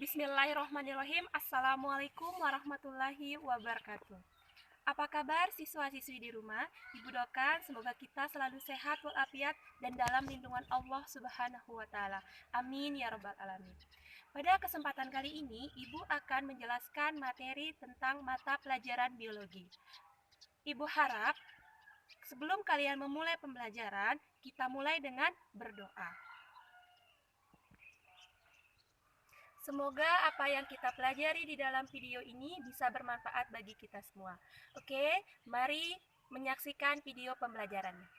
Bismillahirrahmanirrahim. Assalamualaikum warahmatullahi wabarakatuh. Apa kabar siswa-siswi di rumah? Ibu doakan semoga kita selalu sehat walafiat dan dalam lindungan Allah Subhanahu wa taala. Amin ya rabbal alamin. Pada kesempatan kali ini, Ibu akan menjelaskan materi tentang mata pelajaran biologi. Ibu harap sebelum kalian memulai pembelajaran, kita mulai dengan berdoa. Semoga apa yang kita pelajari di dalam video ini bisa bermanfaat bagi kita semua. Oke, mari menyaksikan video pembelajarannya.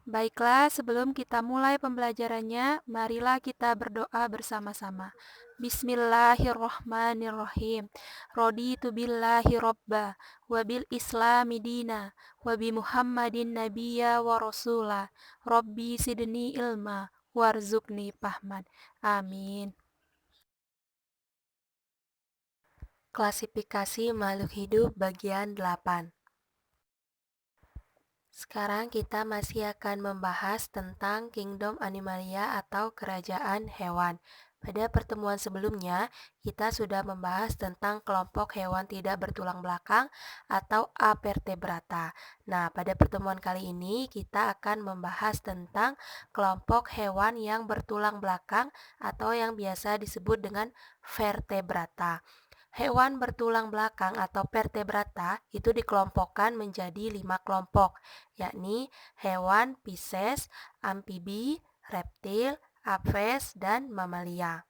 Baiklah, sebelum kita mulai pembelajarannya, marilah kita berdoa bersama-sama. Bismillahirrohmanirrohim. Raditu billahi robba, wabil islami dina, wabi muhammadin nabiyya wa rasula, Rabbi sidni ilma, warzukni fahman. Amin. Klasifikasi makhluk hidup bagian 8. Sekarang kita masih akan membahas tentang Kingdom Animalia atau kerajaan hewan. Pada pertemuan sebelumnya, kita sudah membahas tentang kelompok hewan tidak bertulang belakang atau Avertebrata. Nah, pada pertemuan kali ini kita akan membahas tentang kelompok hewan yang bertulang belakang atau yang biasa disebut dengan Vertebrata. Hewan bertulang belakang atau vertebrata itu dikelompokkan menjadi 5 kelompok, yakni hewan Pisces, amfibi, reptil, aves, dan mamalia.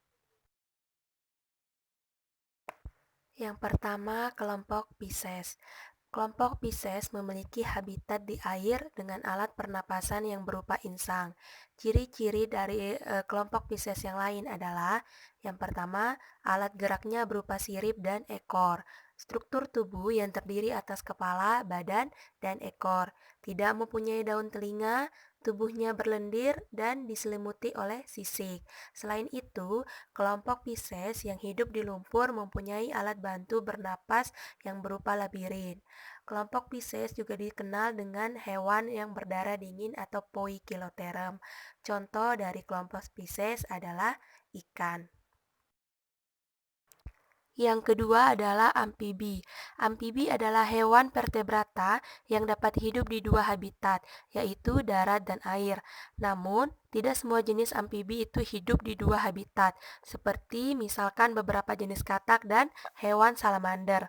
Yang pertama, kelompok Pisces. Kelompok Pisces memiliki habitat di air dengan alat pernapasan yang berupa insang. Ciri-ciri dari kelompok Pisces yang lain adalah yang pertama, alat geraknya berupa sirip dan ekor. Struktur tubuh yang terdiri atas kepala, badan, dan ekor. Tidak mempunyai daun telinga, tubuhnya berlendir dan diselimuti oleh sisik. Selain itu, kelompok Pisces yang hidup di lumpur mempunyai alat bantu bernapas yang berupa labirin. Kelompok Pisces juga dikenal dengan hewan yang berdarah dingin atau Poikilotherium. Contoh dari kelompok Pisces adalah ikan. Yang kedua adalah amfibi. Amfibi adalah hewan vertebrata yang dapat hidup di dua habitat, yaitu darat dan air. Namun, tidak semua jenis amfibi itu hidup di dua habitat, seperti misalkan beberapa jenis katak dan hewan salamander.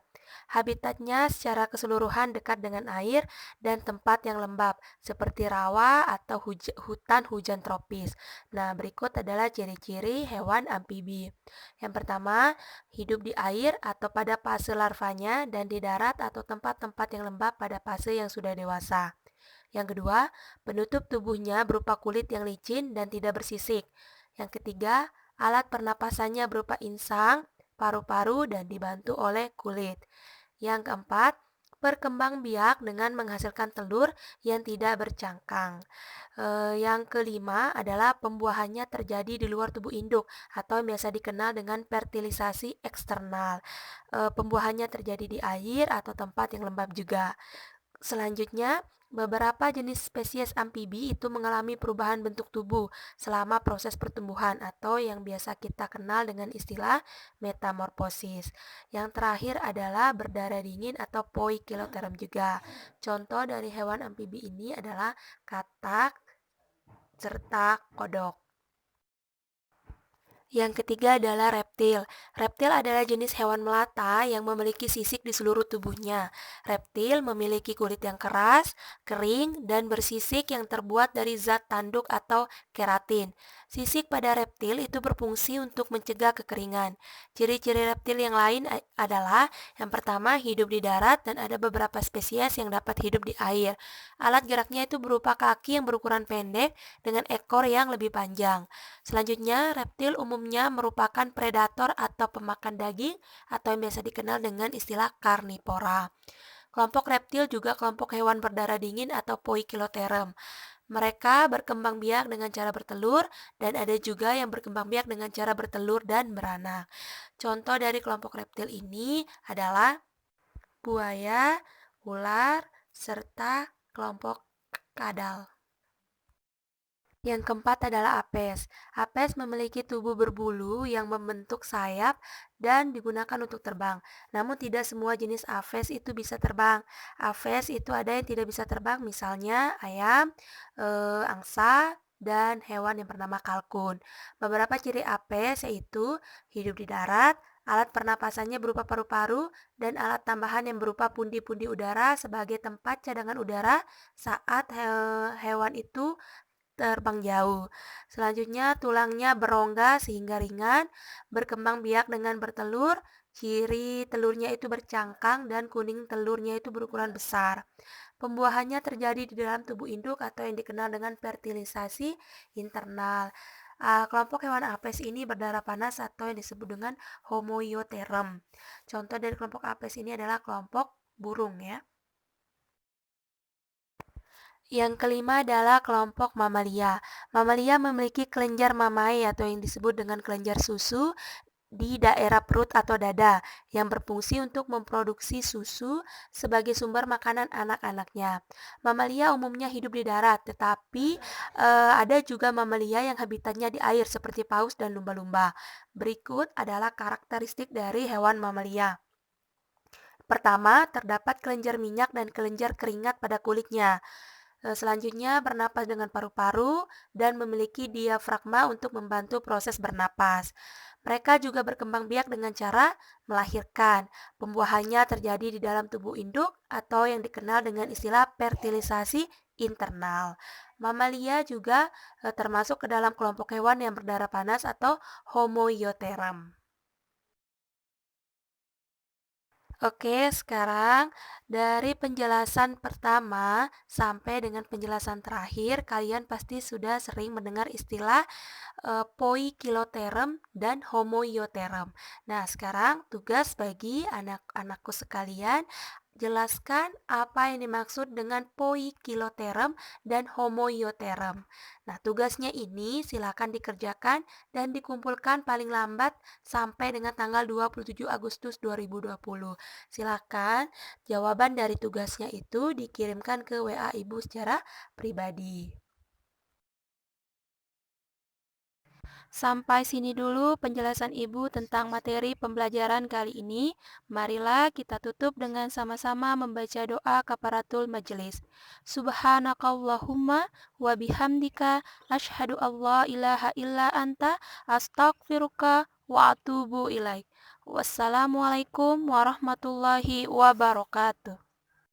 Habitatnya secara keseluruhan dekat dengan air dan tempat yang lembab, seperti rawa atau hutan hujan tropis. Nah, berikut adalah ciri-ciri hewan amfibi. Yang pertama, hidup di air atau pada fase larvanya dan di darat atau tempat-tempat yang lembab pada fase yang sudah dewasa. Yang kedua, penutup tubuhnya berupa kulit yang licin dan tidak bersisik. Yang ketiga, alat pernapasannya berupa insang, paru-paru, dan dibantu oleh kulit. Yang keempat, berkembang biak dengan menghasilkan telur yang tidak bercangkang. Yang kelima adalah pembuahannya terjadi di luar tubuh induk atau yang biasa dikenal dengan fertilisasi eksternal. Pembuahannya terjadi di air atau tempat yang lembab juga. Selanjutnya, beberapa jenis spesies amfibi itu mengalami perubahan bentuk tubuh selama proses pertumbuhan atau yang biasa kita kenal dengan istilah metamorfosis. Yang terakhir adalah berdarah dingin atau Poikilotherium juga. Contoh dari hewan amfibi ini adalah katak serta kodok. Yang ketiga adalah reptil. Reptil adalah jenis hewan melata yang memiliki sisik di seluruh tubuhnya. Reptil memiliki kulit yang keras, kering, dan bersisik yang terbuat dari zat tanduk atau keratin. Sisik pada reptil itu berfungsi untuk mencegah kekeringan. Ciri-ciri reptil yang lain adalah yang pertama hidup di darat dan ada beberapa spesies yang dapat hidup di air. Alat geraknya itu berupa kaki yang berukuran pendek dengan ekor yang lebih panjang. Selanjutnya, reptil umumnya merupakan predator atau pemakan daging atau yang biasa dikenal dengan istilah karnivora. Kelompok reptil juga kelompok hewan berdarah dingin atau Poikilotherium. Mereka berkembang biak dengan cara bertelur dan ada juga yang berkembang biak dengan cara bertelur dan beranak. Contoh dari kelompok reptil ini adalah buaya, ular, serta kelompok kadal. Yang keempat adalah apes. Apes memiliki tubuh berbulu yang membentuk sayap dan digunakan untuk terbang. Namun tidak semua jenis aves itu bisa terbang. Aves itu ada yang tidak bisa terbang, misalnya ayam, angsa, dan hewan yang bernama kalkun. Beberapa ciri apes yaitu hidup di darat, alat pernapasannya berupa paru-paru, dan alat tambahan yang berupa pundi-pundi udara sebagai tempat cadangan udara saat hewan itu terbang jauh. Selanjutnya tulangnya berongga sehingga ringan, berkembang biak dengan bertelur, ciri telurnya itu bercangkang dan kuning telurnya itu berukuran besar. Pembuahannya terjadi di dalam tubuh induk atau yang dikenal dengan fertilisasi internal. Kelompok hewan apes ini berdarah panas atau yang disebut dengan Homoioterem. Contoh dari kelompok apes ini adalah kelompok burung ya. Yang kelima adalah kelompok mamalia. Mamalia memiliki kelenjar mamae atau yang disebut dengan kelenjar susu di daerah perut atau dada yang berfungsi untuk memproduksi susu sebagai sumber makanan anak-anaknya. Mamalia umumnya hidup di darat, tetapi ada juga mamalia yang habitatnya di air seperti paus dan lumba-lumba. Berikut adalah karakteristik dari hewan mamalia. Pertama, terdapat kelenjar minyak dan kelenjar keringat pada kulitnya. Selanjutnya bernapas dengan paru-paru dan memiliki diafragma untuk membantu proses bernapas. Mereka juga berkembang biak dengan cara melahirkan. Pembuahannya terjadi di dalam tubuh induk atau yang dikenal dengan istilah fertilisasi internal. Mamalia juga termasuk ke dalam kelompok hewan yang berdarah panas atau Homoioteram. Oke, sekarang dari penjelasan pertama sampai dengan penjelasan terakhir, kalian pasti sudah sering mendengar istilah Poikiloterem dan Homoioterem. Nah, sekarang tugas bagi anak-anakku sekalian, jelaskan apa yang dimaksud dengan Poikiloterem dan Homoioterem. Nah, tugasnya ini silakan dikerjakan dan dikumpulkan paling lambat sampai dengan tanggal 27 Agustus 2020. Silakan jawaban dari tugasnya itu dikirimkan ke WA Ibu secara pribadi. Sampai sini dulu penjelasan Ibu tentang materi pembelajaran kali ini. Marilah kita tutup dengan sama-sama membaca doa kafaratul majelis. Subhanakallahumma wa bihamdika asyhadu alla ilaha illa anta astaghfiruka wa atubu ilaik. Wassalamualaikum warahmatullahi wabarakatuh.